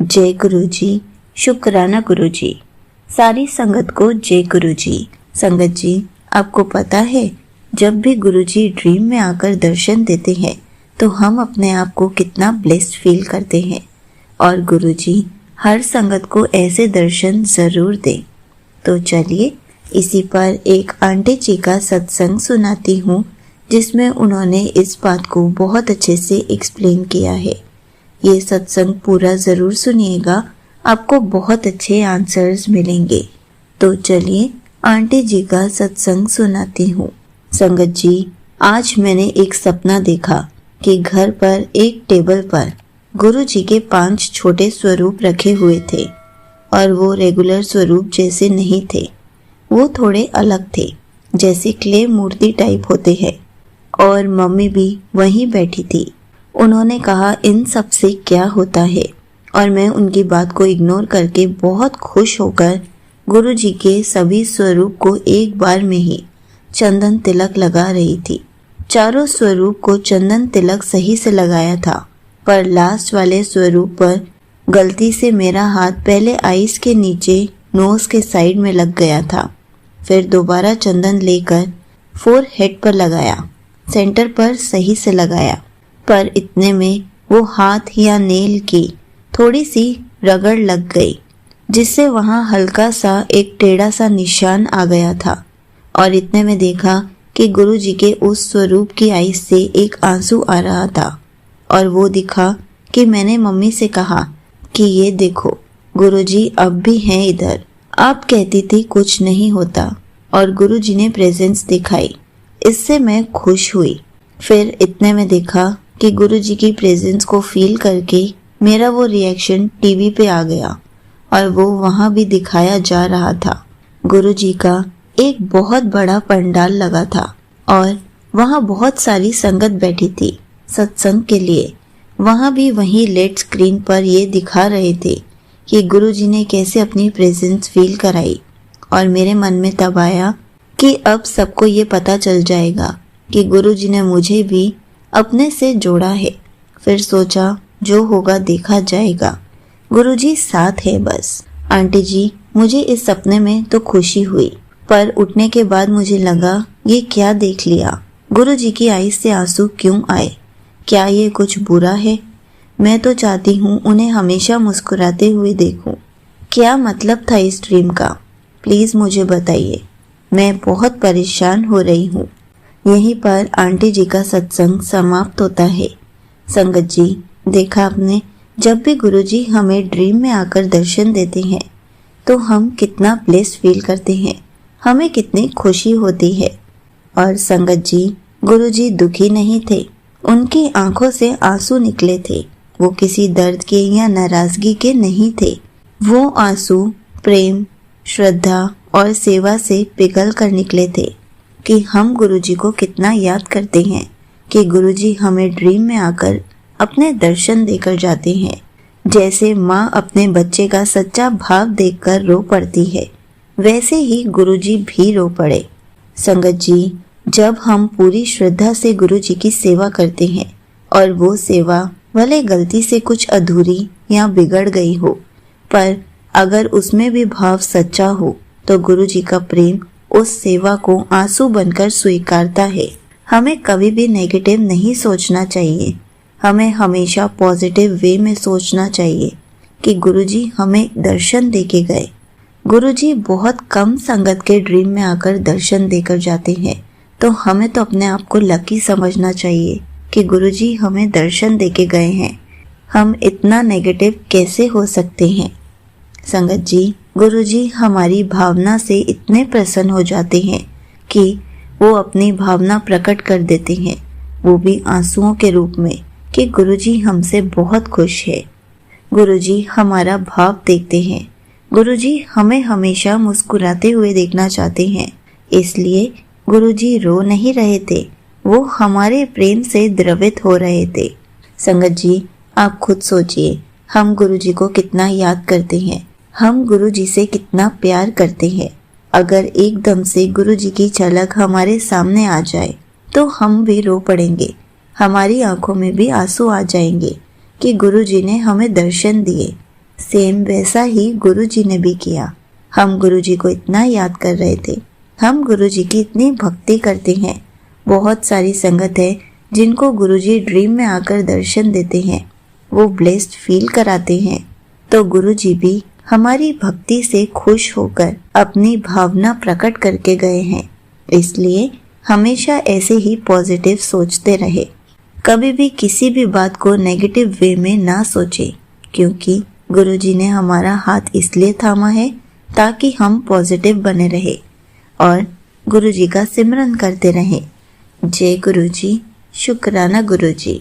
जय गुरु जी। शुक्राना गुरु जी। सारी संगत को जय गुरु जी। संगत जी, आपको पता है, जब भी गुरु जी ड्रीम में आकर दर्शन देते हैं तो हम अपने आप को कितना ब्लेस्ड फील करते हैं। और गुरु जी हर संगत को ऐसे दर्शन जरूर दें। तो चलिए इसी पर एक आंटी जी का सत्संग सुनाती हूँ, जिसमें उन्होंने इस बात को बहुत अच्छे से एक्सप्लेन किया है। ये सत्संग पूरा जरूर सुनिएगा, आपको बहुत अच्छे आंसर्स मिलेंगे। तो चलिए आंटी जी का सत्संग सुनाती हूँ। संगत जी, आज मैंने एक सपना देखा कि घर पर एक टेबल पर गुरु जी के 5 छोटे स्वरूप रखे हुए थे और वो रेगुलर स्वरूप जैसे नहीं थे, वो थोड़े अलग थे, जैसे क्ले मूर्ति टाइप होते हैं। और मम्मी भी वहीं बैठी थी। उन्होंने कहा इन सब से क्या होता है, और मैं उनकी बात को इग्नोर करके बहुत खुश होकर गुरु जी के सभी स्वरूप को एक बार में ही चंदन तिलक लगा रही थी। चारों स्वरूप को चंदन तिलक सही से लगाया था, पर लास्ट वाले स्वरूप पर गलती से मेरा हाथ पहले आईज के नीचे नोज के साइड में लग गया था। फिर दोबारा चंदन लेकर फोरहेड पर लगाया, सेंटर पर सही से लगाया, पर इतने में वो हाथ या नेल की थोड़ी सी रगड़ लग गई, जिससे वहां हल्का सा एक टेढ़ा सा निशान आ गया था। और इतने में देखा कि गुरु जी के उस स्वरूप की आईज से एक आंसू आ रहा था। और वो दिखा कि मैंने मम्मी से कहा कि ये देखो गुरुजी अब भी हैं इधर। आप कहती थी कुछ नहीं होता और गुरुजी ने प्रेजेंस दिखाई, इससे मैं खुश हुई। फिर इतने में देखा कि गुरुजी की प्रेजेंस को फील करके मेरा वो रिएक्शन टीवी पे आ गया और वो वहाँ भी दिखाया जा रहा था। गुरुजी का एक बहुत बड़ा पंडाल लगा था और वहाँ बहुत सारी संगत बैठी थी सत्संग के लिए। वहाँ भी वही लेट स्क्रीन पर ये दिखा रहे थे कि गुरुजी ने कैसे अपनी प्रेजेंस फील कराई। और मेरे मन में तब आया कि अब सबको ये पता चल जाएगा कि गुरुजी ने मुझे भी अपने से जोड़ा है। फिर सोचा जो होगा देखा जाएगा, गुरुजी साथ है बस। आंटी जी, मुझे इस सपने में तो खुशी हुई, पर उठने के बाद मुझे लगा ये क्या देख लिया। गुरुजी की आईज से आंसू क्यों आए? क्या ये कुछ बुरा है? मैं तो चाहती हूँ उन्हें हमेशा मुस्कुराते हुए देखूं। क्या मतलब था इस ड्रीम का? प्लीज मुझे बताइए, मैं बहुत परेशान हो रही हूँ। यहीं पर आंटी जी का सत्संग समाप्त होता है। संगत जी, देखा आपने, जब भी गुरुजी हमें ड्रीम में आकर दर्शन देते हैं तो हम कितना ब्लेस्ड फील करते हैं, हमें कितनी खुशी होती है। और संगत जी, गुरुजी दुखी नहीं थे, उनकी आंखों से आंसू निकले थे। वो किसी दर्द के या नाराजगी के नहीं थे। वो आंसू प्रेम, श्रद्धा और सेवा से पिघल कर निकले थे कि हम गुरुजी को कितना याद करते हैं, कि गुरुजी हमें ड्रीम में आकर अपने दर्शन देकर जाते हैं। जैसे माँ अपने बच्चे का सच्चा भाव देखकर रो पड़ती है, वैसे ही गुरुजी भी रो पड़े। संगत जी, जब हम पूरी श्रद्धा से गुरु जी की सेवा करते हैं और वो सेवा भले गलती से कुछ अधूरी या बिगड़ गई हो, पर अगर उसमें भी भाव सच्चा हो तो गुरु जी का प्रेम उस सेवा को आंसू बनकर स्वीकारता है। हमें कभी भी नेगेटिव नहीं सोचना चाहिए, हमें हमेशा पॉजिटिव वे में सोचना चाहिए कि गुरु जी हमें दर्शन देके गए। गुरु जी बहुत कम संगत के ड्रीम में आकर दर्शन देकर जाते हैं, तो हमें तो अपने आप को लकी समझना चाहिए कि गुरुजी हमें दर्शन देके गए हैं। हम इतना नेगेटिव कैसे हो सकते हैं? संगत जी, गुरुजी हमारी भावना से इतने प्रसन्न हो जाते हैं कि वो अपनी भावना प्रकट कर देते हैं, वो भी आंसुओं के रूप में, कि गुरुजी हमसे बहुत खुश है। गुरुजी हमारा भाव देखते हैं। गुरुजी हमें हमेशा मुस्कुराते हुए देखना चाहते हैं, इसलिए गुरुजी रो नहीं रहे थे, वो हमारे प्रेम से द्रवित हो रहे थे। संगत जी, आप खुद सोचिए, हम गुरुजी को कितना याद करते हैं, हम गुरुजी से कितना प्यार करते हैं। अगर एकदम से गुरुजी की झलक हमारे सामने आ जाए तो हम भी रो पड़ेंगे, हमारी आंखों में भी आंसू आ जाएंगे कि गुरुजी ने हमें दर्शन दिए। सेम वैसा ही गुरुजी ने भी किया। हम गुरुजी को इतना याद कर रहे थे, हम गुरुजी की इतनी भक्ति करते हैं। बहुत सारी संगत है जिनको गुरुजी ड्रीम में आकर दर्शन देते हैं, वो ब्लेस्ड फील कराते हैं। तो गुरुजी भी हमारी भक्ति से खुश होकर अपनी भावना प्रकट करके गए हैं। इसलिए हमेशा ऐसे ही पॉजिटिव सोचते रहे, कभी भी किसी भी बात को नेगेटिव वे में ना सोचे, क्योंकि गुरुजी ने हमारा हाथ इसलिए थामा है ताकि हम पॉजिटिव बने रहे और गुरुजी का सिमरन करते रहें। जय गुरुजी, शुक्राना गुरुजी।